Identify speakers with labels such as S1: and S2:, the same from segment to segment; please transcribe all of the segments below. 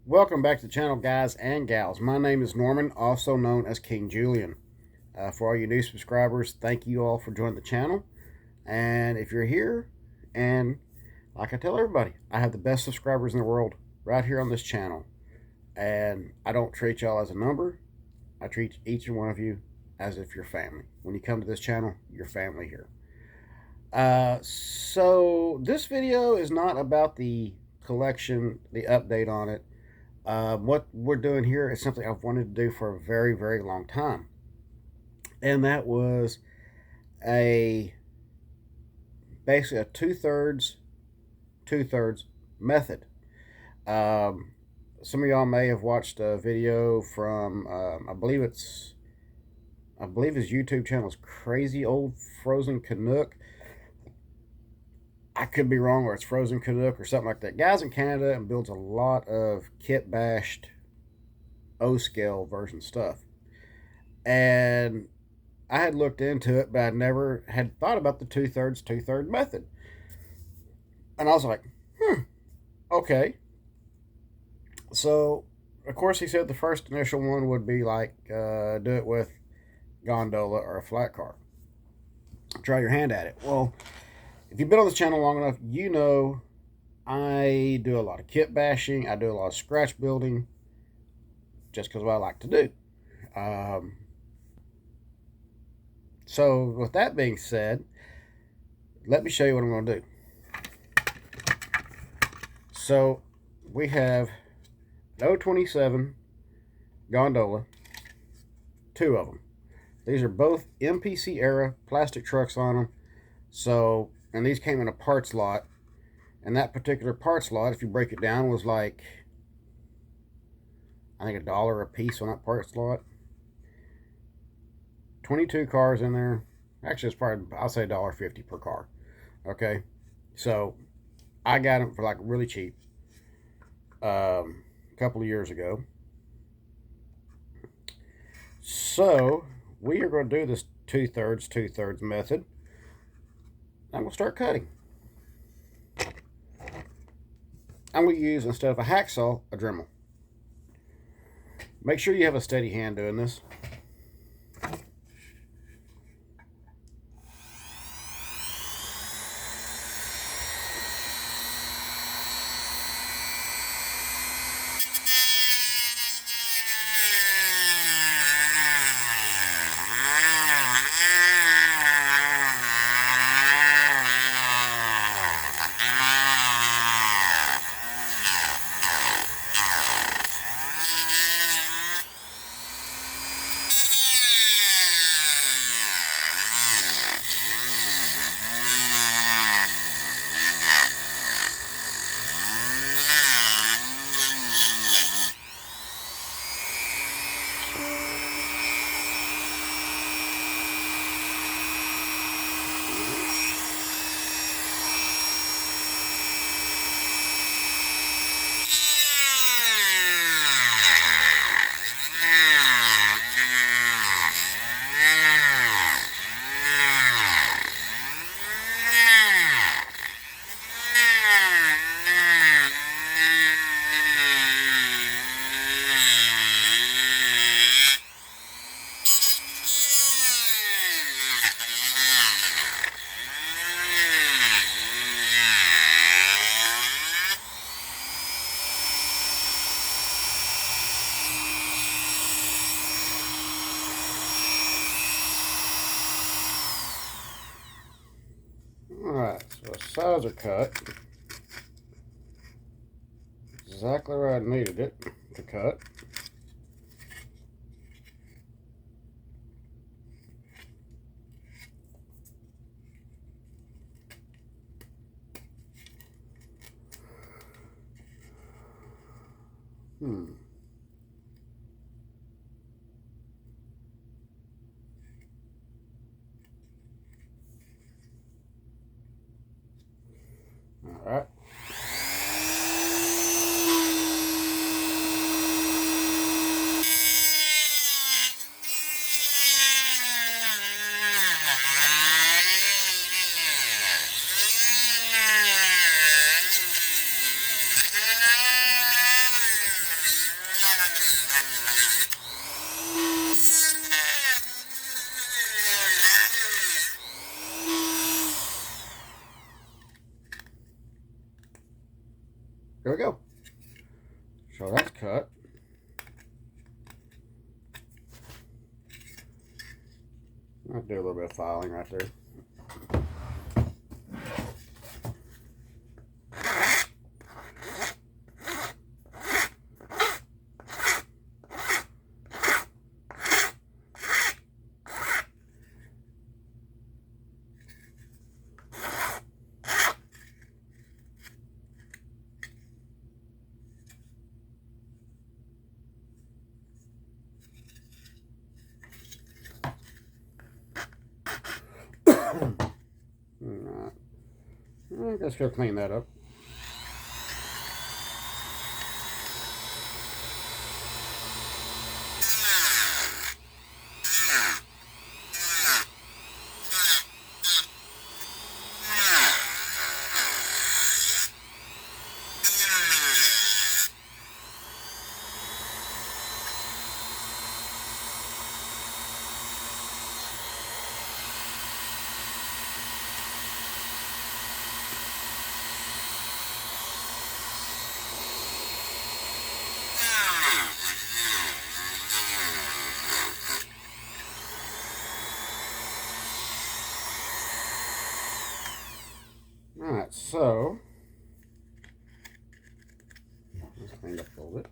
S1: Welcome back to the channel, guys and gals. My name is Norman, also known as King Julian. For all you new subscribers, thank you all for joining the channel. And if you're here, and like I tell everybody, I have the best subscribers in the world right here on this channel. And I don't treat y'all as a number. I treat each and one of you as if you're family. When you come to this channel, you're family here. So this video is not about the collection, the update on it. What we're doing here is something I've wanted to do for a very, very long time. And that was basically a two-thirds method. Some of y'all may have watched a video from, I believe his YouTube channel is Crazy Old Frozen Canuck. I could be wrong, or it's Frozen Canuck or something like that. Guy's in Canada and builds a lot of Kitbash O-scale version stuff. And I had looked into it, but I never had thought about the two-thirds method. And I was like, okay. So, of course, he said the first initial one would be like, do it with Gondola or a flat car. Try your hand at it. Well, if you've been on this channel long enough, you know I do a lot of kit bashing. I do a lot of scratch building just because of what I like to do. So with that being said, let me show you what I'm going to do. So we have an 027 Gondola, two of them. These are both MPC era plastic trucks on them. So, and these came in a parts lot. And that particular parts lot, if you break it down, was like, I think $1 a piece on that parts lot. 22 cars in there. Actually, it's probably, I'll say $1.50 per car. Okay. So, I got them for like really cheap a couple of years ago. So, we are going to do this two-thirds method. I'm going to start cutting. I'm going to use, instead of a hacksaw, a Dremel. Make sure you have a steady hand doing this. Alright, so the sides are cut exactly where I needed it to cut. Alright. There we go. So that's cut. I'll do a little bit of filing right there. I guess we'll clean that up. Alright, so let's clean up a little bit.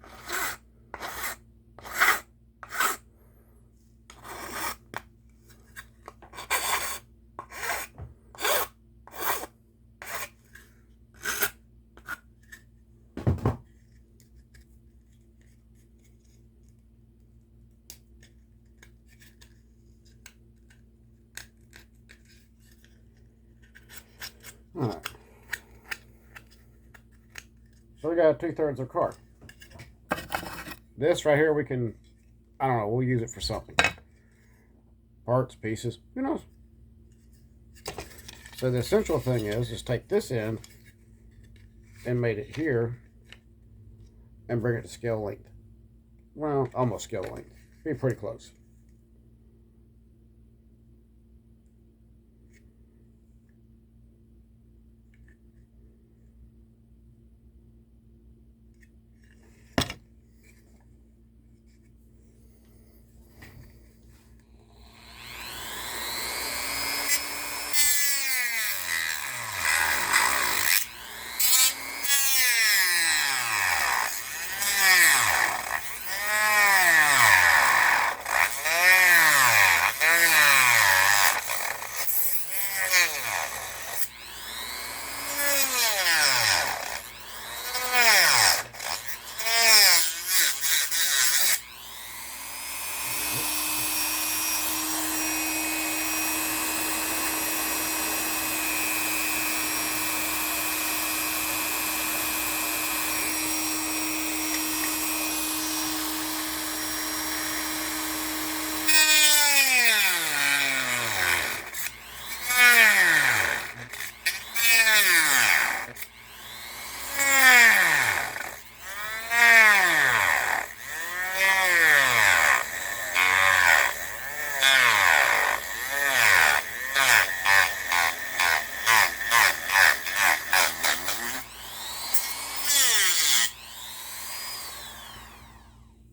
S1: Alright. So we got 2/3 of the car. This right here we can, I don't know, we'll use it for something. Parts, pieces, who knows? So the essential thing is take this end and made it here and bring it to scale length. Well, almost scale length. Be pretty close.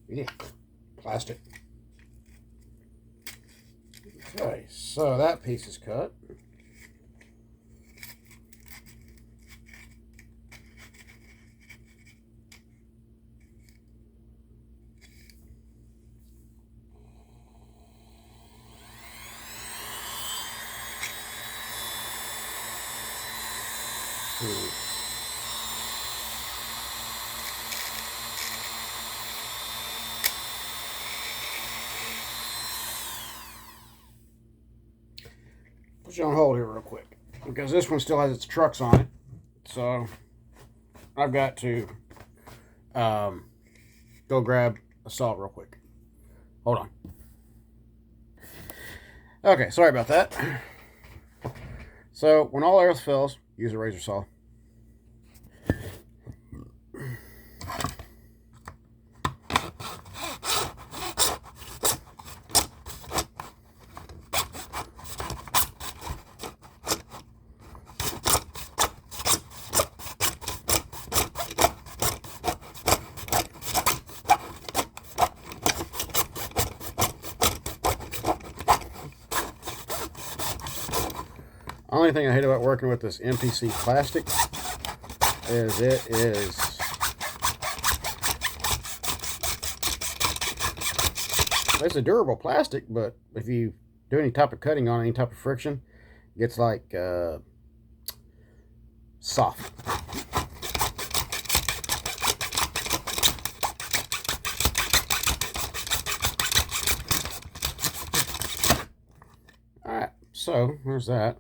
S1: Yeah, plastic. Okay, so that piece is cut. Put you on hold here real quick because this one still has its trucks on it, so I've got to go grab a saw real quick. Hold on. Okay, sorry about that. So when all else fails, use a razor saw. only thing I hate about working with this MPC plastic is it's a durable plastic, but if you do any type of cutting on any type of friction, it gets like soft. Alright, so there's that.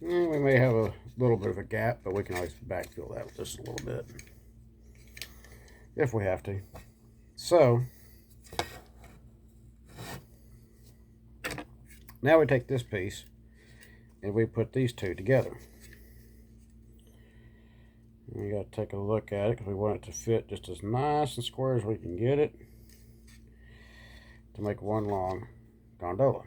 S1: We may have a little bit of a gap, but we can always backfill that just a little bit if we have to. So now we take this piece and we put these two together. We got to take a look at it because we want it to fit just as nice and square as we can get it to make one long gondola.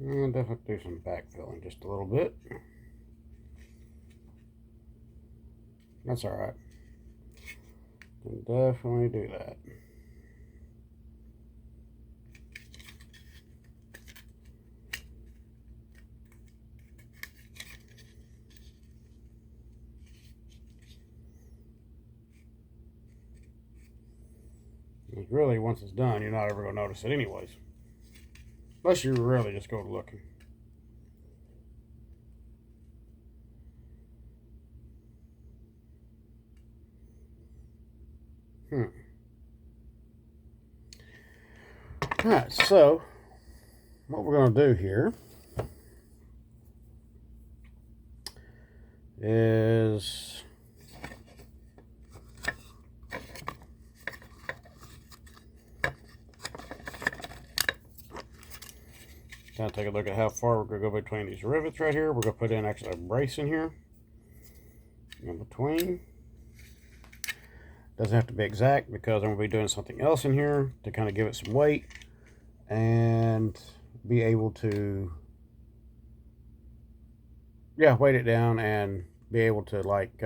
S1: And definitely do some backfilling just a little bit. That's alright. Can definitely do that. Because really, once it's done, you're not ever going to notice it anyways. Unless you really just go looking. Alright, so what we're going to do here is kind of take a look at how far we're going to go between these rivets right here. We're going to put in actually a brace in here in between. Doesn't have to be exact because I'm going to be doing something else in here to kind of give it some weight and be able to weight it down and be able to like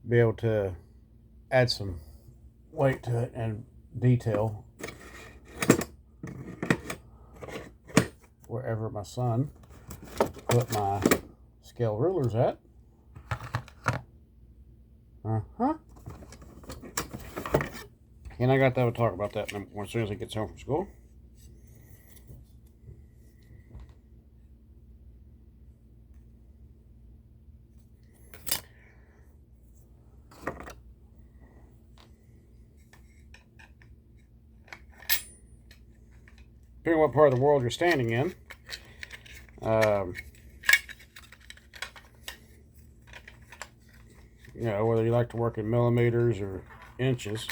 S1: be able to add some weight to it and detail wherever my son put my scale rulers at. And I got to talk about that as soon as he gets home from school. Depending on what part of the world you're standing in, you know, whether you like to work in millimeters or inches.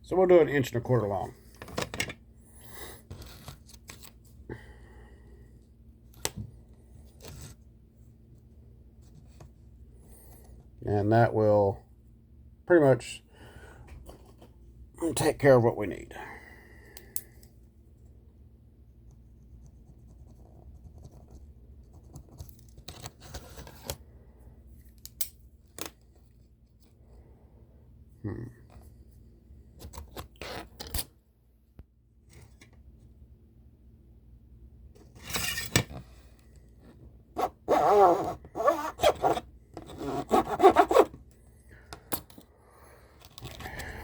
S1: So we'll do an 1 1/4 inch long. And that will pretty much take care of what we need.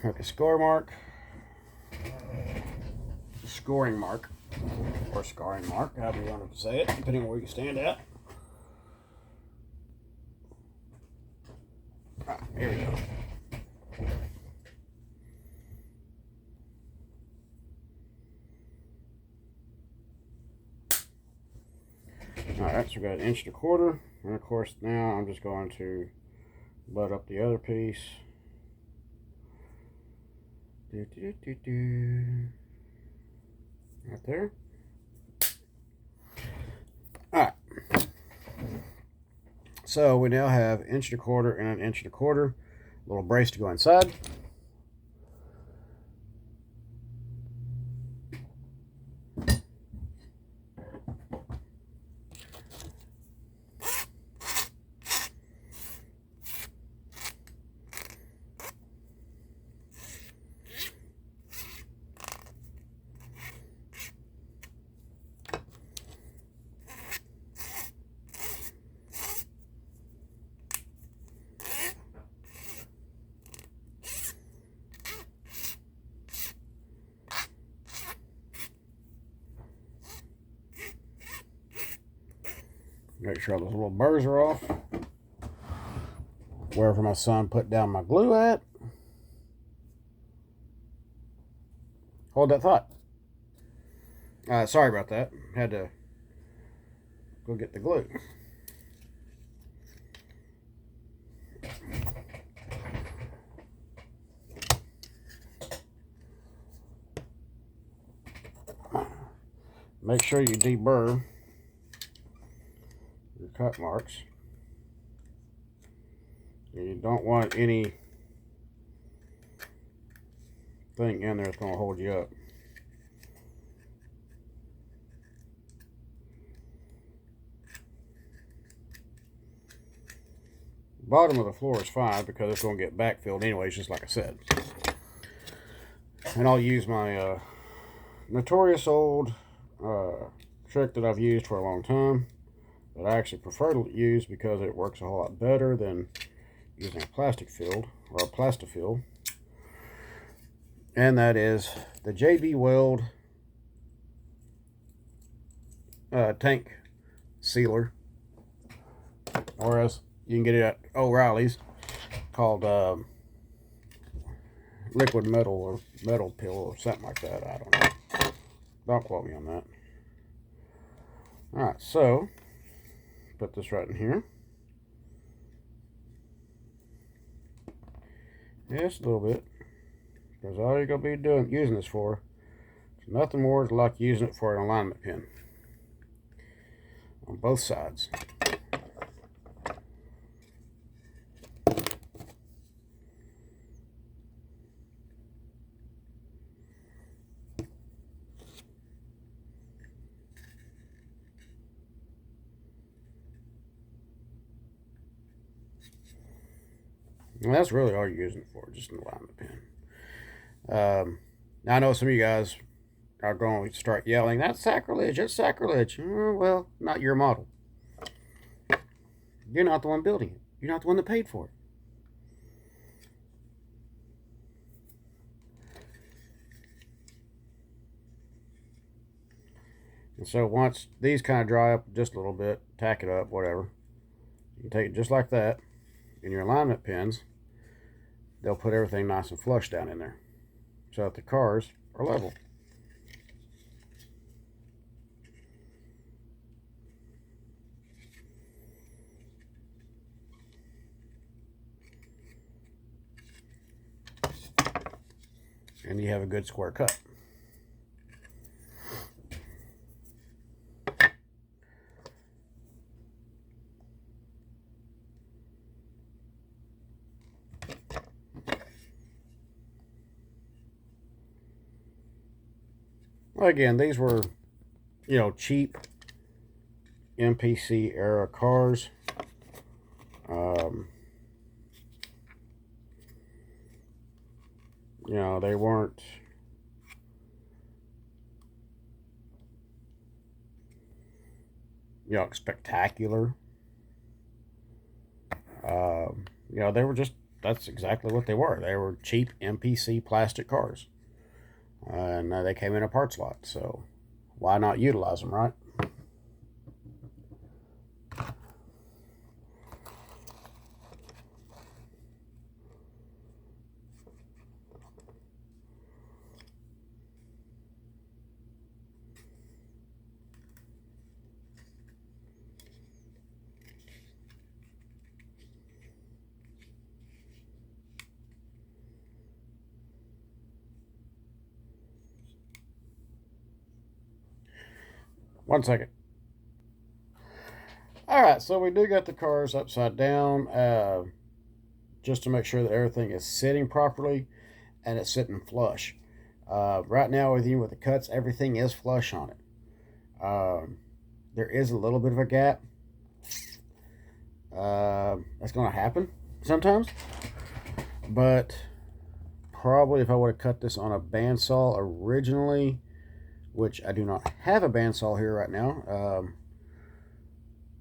S1: Make a scoring mark, or scoring mark, however you want to say it, depending on where you stand at. Here we go. Alright, so we got 1.25 inches, and of course now I'm just going to butt up the other piece. Right there. Alright. So we now have 1.25 inches and 1.25 inches. Little brace to go inside. Make sure those little burrs are off. Wherever my son put down my glue at. Hold that thought. Sorry about that. Had to go get the glue. Make sure you deburr your cut marks. You don't want any thing in there that's going to hold you up. Bottom of the floor is fine because it's going to get backfilled anyways, just like I said. And I'll use my notorious old trick that I've used for a long time, that I actually prefer to use because it works a whole lot better than using a plastic field or a plastifield, and that is the JB Weld tank sealer, or as you can get it at O'Reilly's, called liquid metal or metal pill or something like that. I don't know. Don't quote me on that. Alright, so put this right in here. Just a little bit, because all you're going to be using this for is nothing more than like using it for an alignment pin on both sides. And that's really all you're using it for, just an alignment pin. Now I know some of you guys are going to start yelling, "That's sacrilege, it's sacrilege." Well, not your model. You're not the one building it. You're not the one that paid for it. And so once these kind of dry up just a little bit, tack it up, whatever. You can take it just like that in your alignment pins. They'll put everything nice and flush down in there so that the cars are level. And you have a good square cut. Again, these were, you know, cheap MPC era cars. You know, they weren't, you know, spectacular. You know, they were just, that's exactly what they were. They were cheap MPC plastic cars. And they came in a parts lot, so why not utilize them, right? One second. All right, so we do got the cars upside down, just to make sure that everything is sitting properly and it's sitting flush. Right now, with the cuts, everything is flush on it. There is a little bit of a gap. That's going to happen sometimes, but probably if I would have cut this on a bandsaw originally, which I do not have a bandsaw here right now,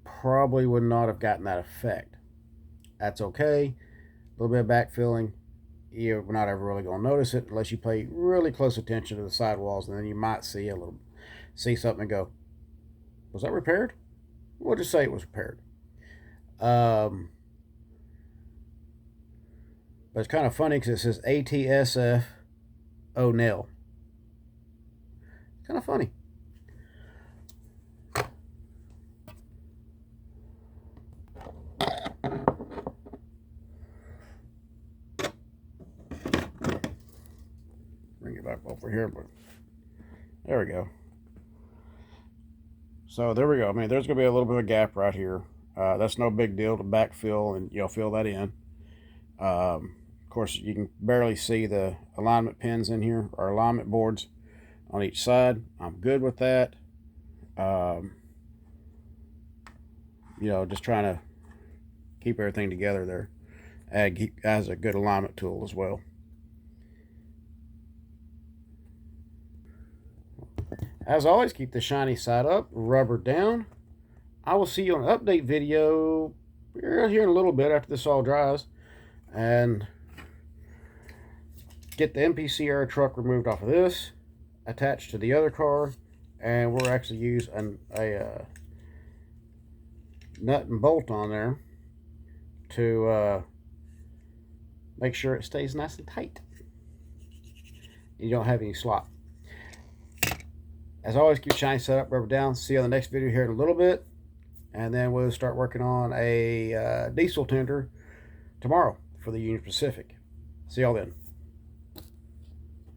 S1: probably would not have gotten that effect. That's okay. A little bit of backfilling. You're not ever really going to notice it unless you pay really close attention to the sidewalls, and then you might see something and go, was that repaired? We'll just say it was repaired. But it's kind of funny because it says ATSF O'Neill. Kind of funny. Bring it back over here, but there we go. So there we go. I mean, there's going to be a little bit of a gap right here. That's no big deal to backfill, and you'll fill that in. Of course, you can barely see the alignment pins in here, or alignment boards on each side. I'm good with that. You know, just trying to keep everything together there. And has a good alignment tool as well. As always, keep the shiny side up, rubber down. I will see you on an update video here in a little bit after this all dries, and get the MPC era truck removed off of this, attached to the other car, and we'll actually use a nut and bolt on there to make sure it stays nice and tight. You don't have any slop. As always, keep shiny set up, rubber down. See you on the next video here in a little bit. And then we'll start working on a diesel tender tomorrow for the Union Pacific. See y'all then.